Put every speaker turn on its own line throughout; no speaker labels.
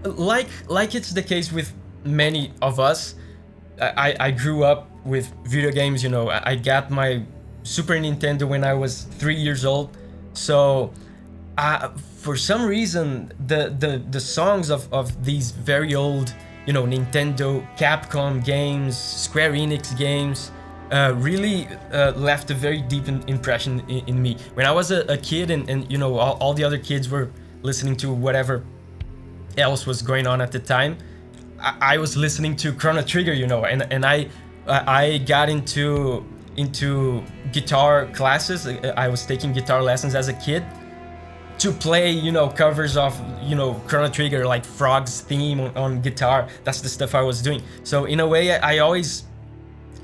Like it's the case with many of us. I grew up with video games. You know, I got my Super Nintendo when I was 3 years old. So for some reason, the songs of these very old, you know, Nintendo, Capcom games, Square Enix games, really left a very deep impression in me. When I was a kid, and you know, all the other kids were listening to whatever else was going on at the time, I was listening to Chrono Trigger, you know, and I got into guitar classes. I was taking guitar lessons as a kid to play, you know, covers of, you know, Chrono Trigger, like Frog's theme on guitar. That's the stuff I was doing. So in a way, I always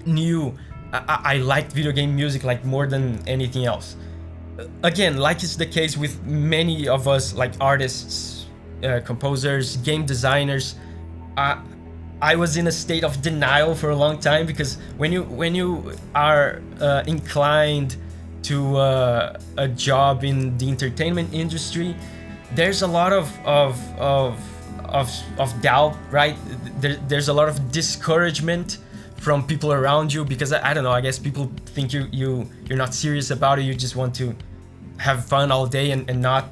knew I liked video game music like more than anything else. Again, like it's the case with many of us, like artists, composers, game designers. I was in a state of denial for a long time, because when you are inclined to a job in the entertainment industry, there's a lot of doubt, right? There's a lot of discouragement from people around you, because I don't know, I guess people think you're not serious about it. You just want to have fun all day and not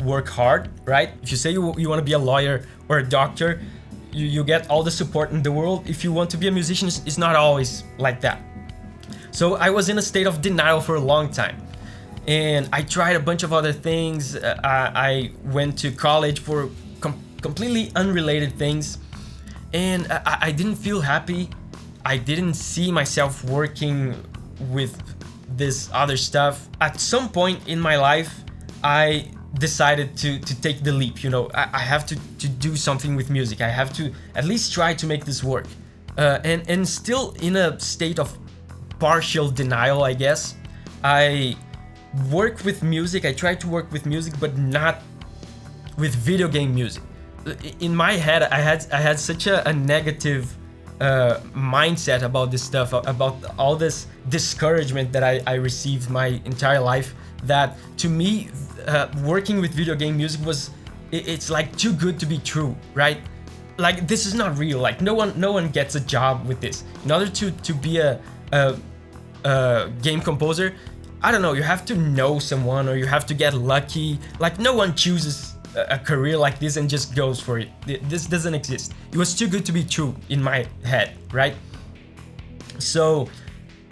work hard, right? If you say you want to be a lawyer or a doctor, you get all the support in the world. If you want to be a musician, it's not always like that. So I was in a state of denial for a long time, and I tried a bunch of other things. I went to college for completely unrelated things, and I didn't feel happy. I didn't see myself working with this other stuff. At some point in my life, I decided to take the leap. You know, I have to do something with music. I have to at least try to make this work. And still in a state of partial denial, I guess, I work with music. I try to work with music, but not with video game music. In my head, I had such a negative mindset about this stuff, about all this discouragement that I received my entire life, that to me, working with video game music it's like too good to be true, right? Like, this is not real. Like, no one gets a job with this. In order to be a game composer, I don't know, you have to know someone, or you have to get lucky. Like, no one chooses a career like this and just goes for it. This doesn't exist. It was too good to be true in my head, right? So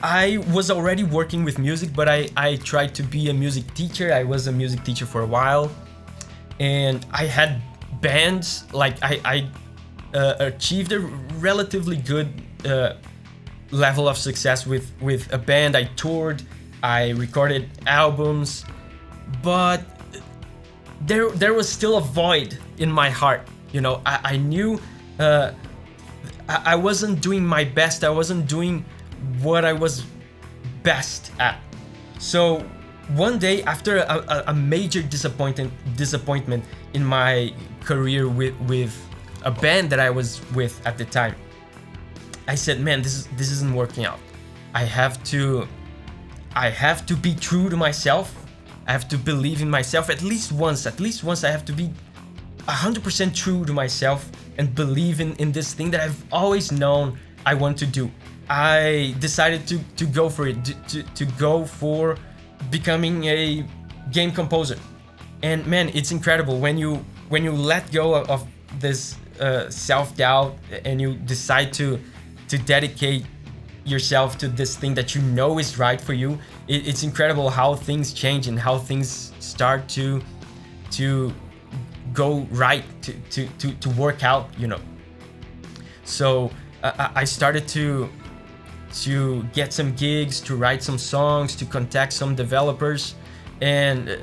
I was already working with music, but I tried to be a music teacher. I was a music teacher for a while, and I had bands. Like, I achieved a relatively good level of success with a band. I toured, I recorded albums, but there was still a void in my heart. You know, I knew I wasn't doing my best. I wasn't doing what I was best at. So one day, after a major disappointment in my career with a band that I was with at the time, I said, man, this isn't working out. I have to be true to myself. I have to believe in myself at least once. I have to be 100% true to myself and believe in this thing that I've always known I want to do. I decided to go for it, to go for becoming a game composer. And man, it's incredible when you let go of this self-doubt, and you decide to dedicate yourself to this thing that you know is right for you. It's incredible how things change and how things start to go right, to work out, you know. So I started to get some gigs, to write some songs, to contact some developers, and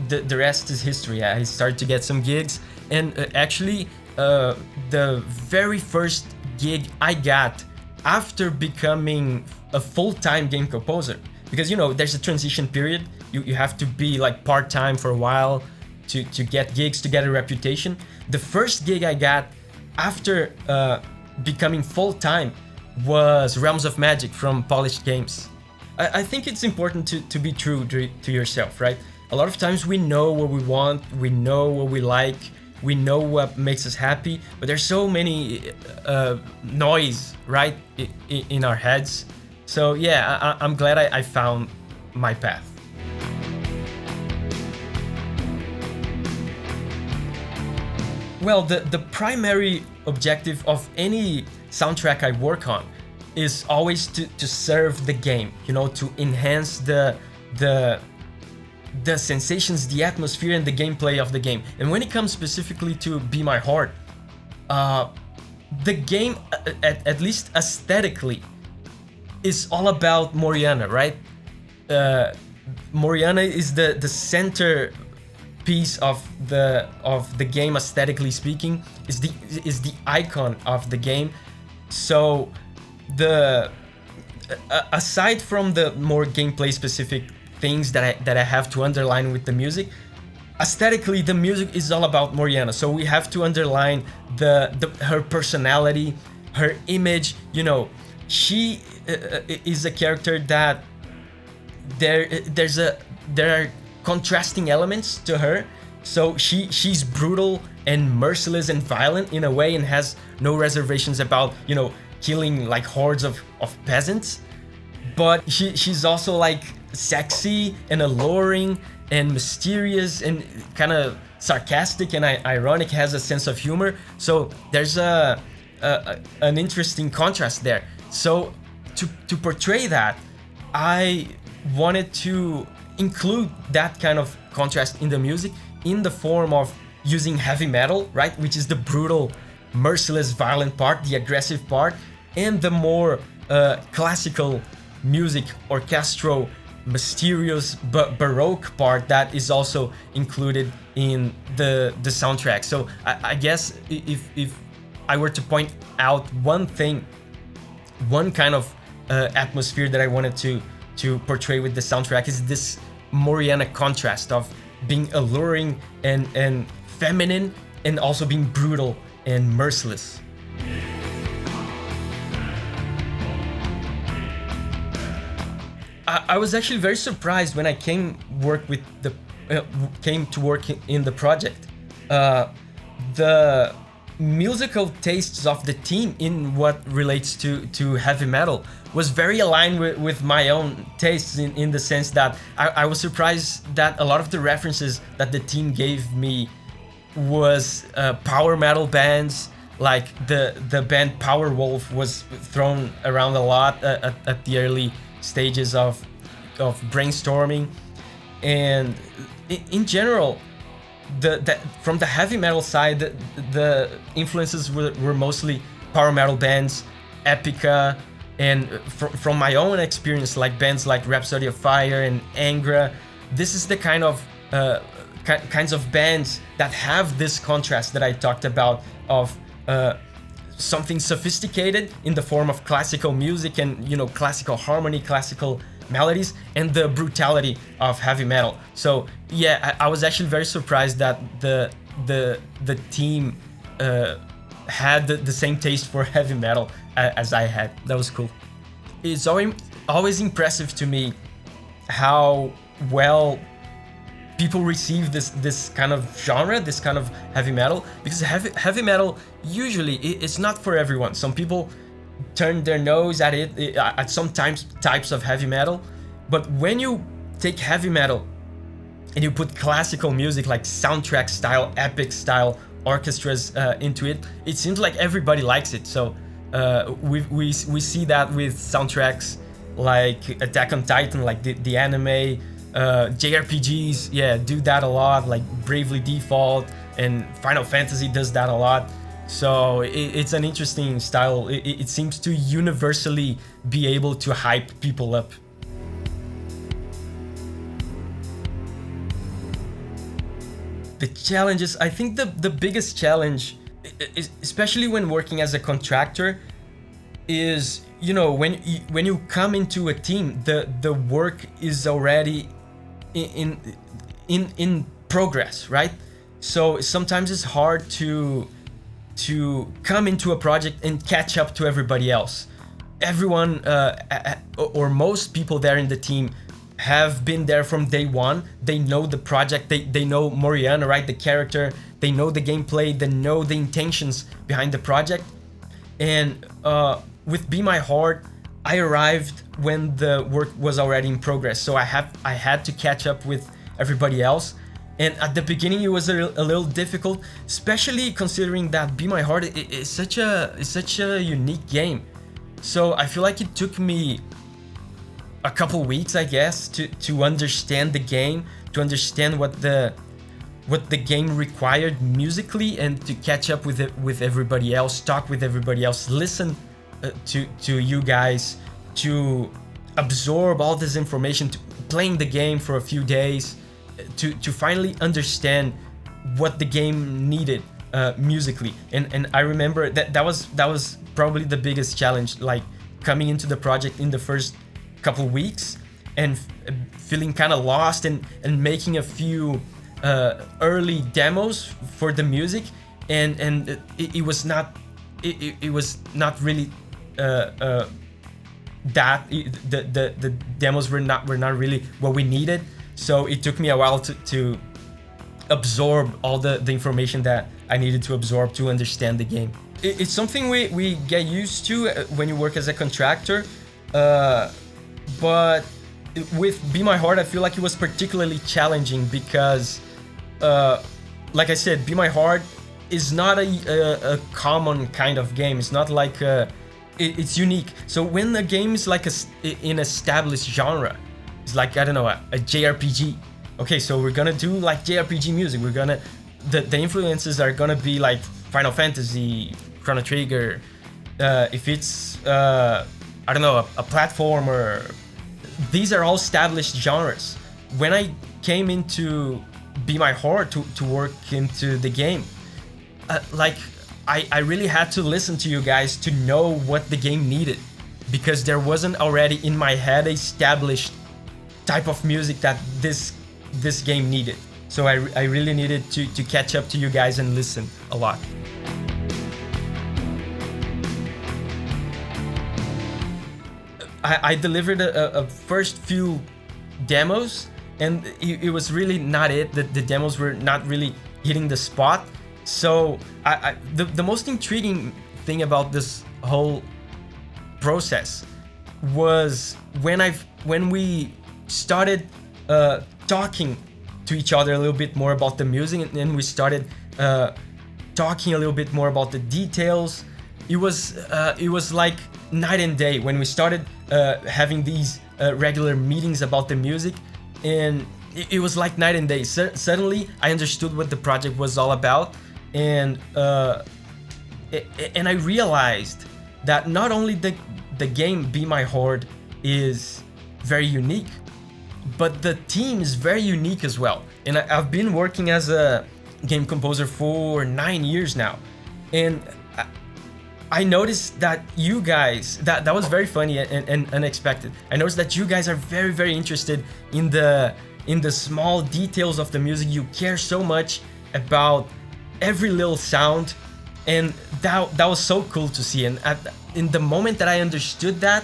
the rest is history. I started to get some gigs, and actually the very first gig I got after becoming a full-time game composer, because, you know, there's a transition period. You have to be like part-time for a while to get gigs, to get a reputation. The first gig I got after becoming full-time was Realms of Magic from Polished Games. I think it's important to be true to yourself, right? A lot of times we know what we want, we know what we like, we know what makes us happy, but there's so many noise, right, in our heads. So yeah, I'm glad I found my path. Well, the primary objective of any soundtrack I work on is always to serve the game, you know, to enhance the sensations, the atmosphere, and the gameplay of the game. And when it comes specifically to Be My Horde, the game, at least aesthetically, is all about Moriana, right? Moriana is the center piece of the game, aesthetically speaking, is the icon of the game. So aside from the more gameplay specific things that I have to underline with the music, aesthetically the music is all about Moriana. So we have to underline her personality, her image. You know, she is a character that there are contrasting elements to her. So she's brutal and merciless and violent in a way, and has no reservations about, you know, killing like hordes of peasants. But she's also like sexy and alluring and mysterious and kind of sarcastic and ironic, has a sense of humor. So there's an interesting contrast there. So to portray that, I wanted to include that kind of contrast in the music in the form of using heavy metal, right, which is the brutal, merciless, violent part, the aggressive part, and the more classical music, orchestral, mysterious but baroque part that is also included in the soundtrack. So I guess if I were to point out one thing, one kind of atmosphere that I wanted to portray with the soundtrack, is this Moriana contrast of being alluring and feminine, and also being brutal and merciless. I was actually very surprised when I came to work in the project. The musical tastes of the team in what relates to heavy metal was very aligned with my own tastes, in the sense that I was surprised that a lot of the references that the team gave me was power metal bands. Like the band Powerwolf was thrown around a lot at the early stages of brainstorming. And in general, from the heavy metal side, the influences were mostly power metal bands, Epica, and from my own experience, like bands like Rhapsody of Fire and Angra. This is the kind of kinds of bands that have this contrast that I talked about, of something sophisticated in the form of classical music and, you know, classical harmony, classical melodies, and the brutality of heavy metal. So yeah, I was actually very surprised that the team had the same taste for heavy metal as I had. That was cool. It's always impressive to me how well people receive this kind of genre, this kind of heavy metal, because heavy metal usually it's not for everyone. Some people turn their nose at it, at some types of heavy metal. But when you take heavy metal and you put classical music, like soundtrack style, epic style orchestras into it, it seems like everybody likes it. So we see that with soundtracks like Attack on Titan, like the anime. JRPGs, yeah, do that a lot, like Bravely Default, and Final Fantasy does that a lot. So it's an interesting style. It seems to universally be able to hype people up. The challenges, I think the biggest challenge, especially when working as a contractor, is, you know, when you come into a team, the work is already in progress, right? So sometimes it's hard to come into a project and catch up to everybody else. Everyone or most people there in the team have been there from day one. They know the project, they know Moriana, right, the character, they know the gameplay, they know the intentions behind the project. And with Be My Horde, I arrived when the work was already in progress, so I had to catch up with everybody else. And at the beginning it was a little difficult, especially considering that Be My Horde is such a unique game. So I feel like it took me a couple weeks, I guess, to understand the game, to understand what the game required musically, and to catch up with everybody else, talk with everybody else, listen to you guys, to absorb all this information, to playing the game for a few days, to finally understand what the game needed musically. And I remember that was probably the biggest challenge, like coming into the project in the first couple weeks and feeling kind of lost, and making a few early demos for the music, and it was not really that the demos were not really what we needed. So it took me a while to absorb all the information that I needed to absorb to understand the game. It's something we get used to when you work as a contractor, but with Be My Horde, I feel like it was particularly challenging because, like I said, Be My Horde is not a common kind of game. It's not like it's unique. So when the game is like an established genre, it's like, I don't know, a JRPG. Okay, so we're gonna do like JRPG music. We're gonna the influences are gonna be like Final Fantasy, Chrono Trigger. If it's I don't know, a platformer, these are all established genres. When I came into Be My Horde to work into the game, like I really had to listen to you guys to know what the game needed, because there wasn't already in my head established type of music that this game needed. So I really needed to catch up to you guys and listen a lot. I delivered a first few demos, and it was really not it. The demos were not really hitting the spot. So the most intriguing thing about this whole process was when we started talking to each other a little bit more about the music, and then we started talking a little bit more about the details. It was like night and day when we started having these regular meetings about the music, and it was like night and day. Suddenly I understood what the project was all about, and I realized that not only the game Be My Horde is very unique, but the team is very unique as well. And I've been working as a game composer for 9 years now, and I noticed that you guys, that was very funny and unexpected. I noticed that you guys are very, very interested in the small details of the music. You care so much about every little sound, and that was so cool to see. And in the moment that I understood that,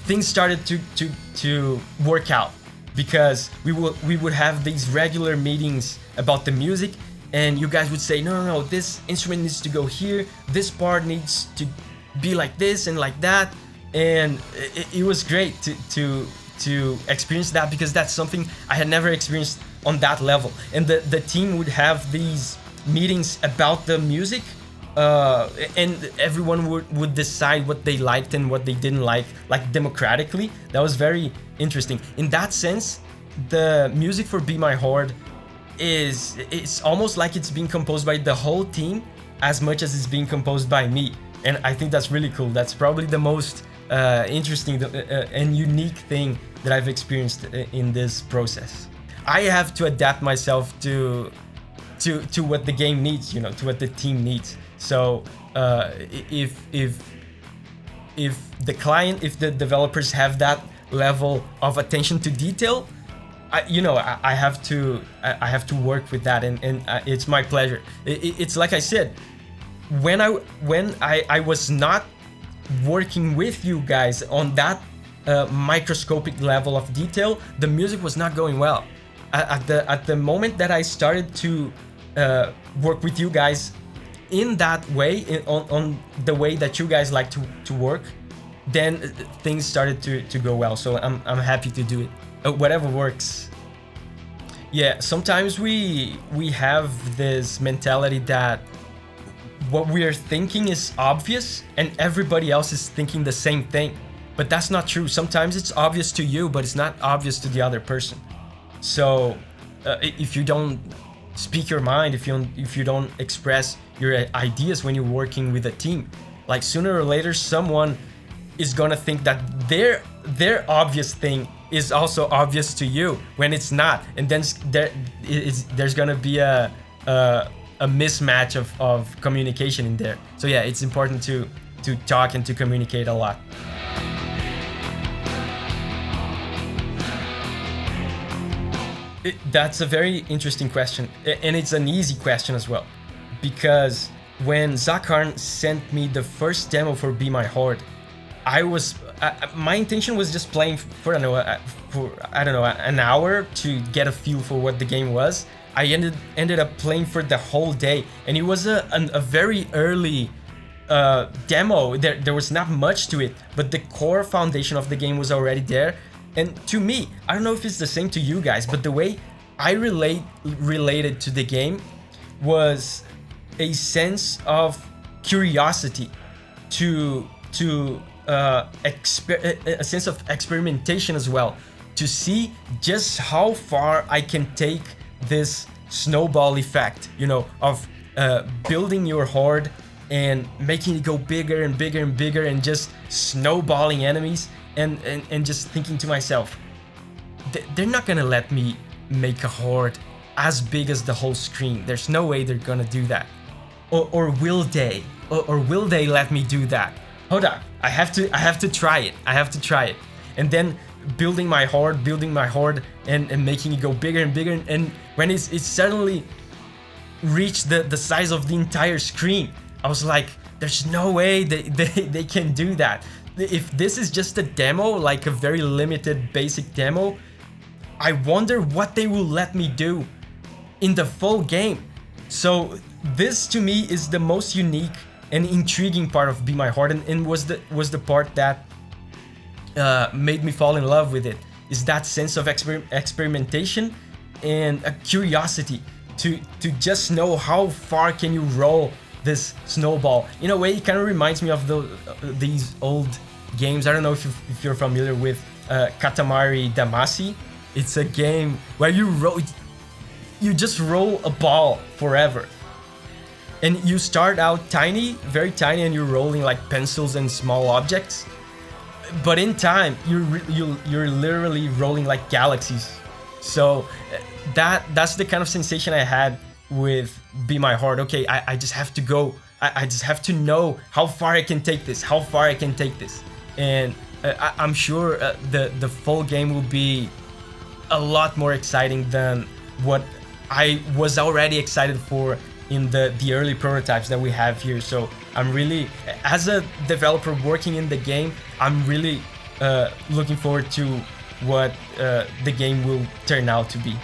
things started to work out, because we would have these regular meetings about the music, and you guys would say, no, this instrument needs to go here, this part needs to be like this and like that. And it was great to experience that, because that's something I had never experienced on that level. And the team would have these meetings about the music, and everyone would decide what they liked and what they didn't like democratically. That was very interesting. In that sense, the music for Be My Horde it's almost like it's being composed by the whole team as much as it's being composed by me. And I think that's really cool. That's probably the most interesting and unique thing that I've experienced in this process. I have to adapt myself to what the game needs, to what the team needs. So if the developers have that level of attention to detail, I have to work with that, and it's my pleasure. It's like I said, when I was not working with you guys on that microscopic level of detail, the music was not going well. At the moment that I started to work with you guys in that way, on the way that you guys like to work, then things started to go well. So I'm happy to do it. Whatever works. Yeah, sometimes we have this mentality that what we are thinking is obvious and everybody else is thinking the same thing. But that's not true. Sometimes it's obvious to you, but it's not obvious to the other person. So if you don't speak your mind, if you don't express your ideas when you're working with a team, like sooner or later someone is gonna think that their obvious thing is also obvious to you when it's not, and then there's gonna be a mismatch of communication in there. So yeah, it's important to talk and to communicate a lot. That's a very interesting question, and it's an easy question as well, because when Zach Harn sent me the first demo for Be My Horde, my intention was just playing for an hour to get a feel for what the game was. I ended up playing for the whole day, and it was a very early demo. There was not much to it, but the core foundation of the game was already there. And to me, I don't know if it's the same to you guys, but the way I related to the game was a sense of curiosity, a sense of experimentation as well, to see just how far I can take this snowball effect, of building your horde and making it go bigger and bigger and bigger and just snowballing enemies, and just thinking to myself, they're not gonna let me make a horde as big as the whole screen. There's no way they're gonna do that. Or will they? Or will they let me do that? Hold on, I have to try it. I have to try it. And then building my horde and making it go bigger and bigger, and when it suddenly reached the size of the entire screen, I was like, there's no way they can do that. If this is just a demo, like a very limited basic demo, I wonder what they will let me do in the full game. So this to me is the most unique and intriguing part of Be My Horde, and was the part that made me fall in love with it, is that sense of experimentation and a curiosity to just know how far can you roll this snowball. In a way, it kind of reminds me of these old games. I don't know if you're familiar with Katamari Damacy. It's a game where you just roll a ball forever, and you start out tiny, very tiny, and you're rolling like pencils and small objects. But in time, you're literally rolling like galaxies. So that's the kind of sensation I had with Be My Horde. Okay, I just have to go. I just have to know how far I can take this. How far I can take this, and I'm sure the full game will be a lot more exciting than what I was already excited for in the early prototypes that we have here. So I'm really, as a developer working in the game, I'm really looking forward to what the game will turn out to be.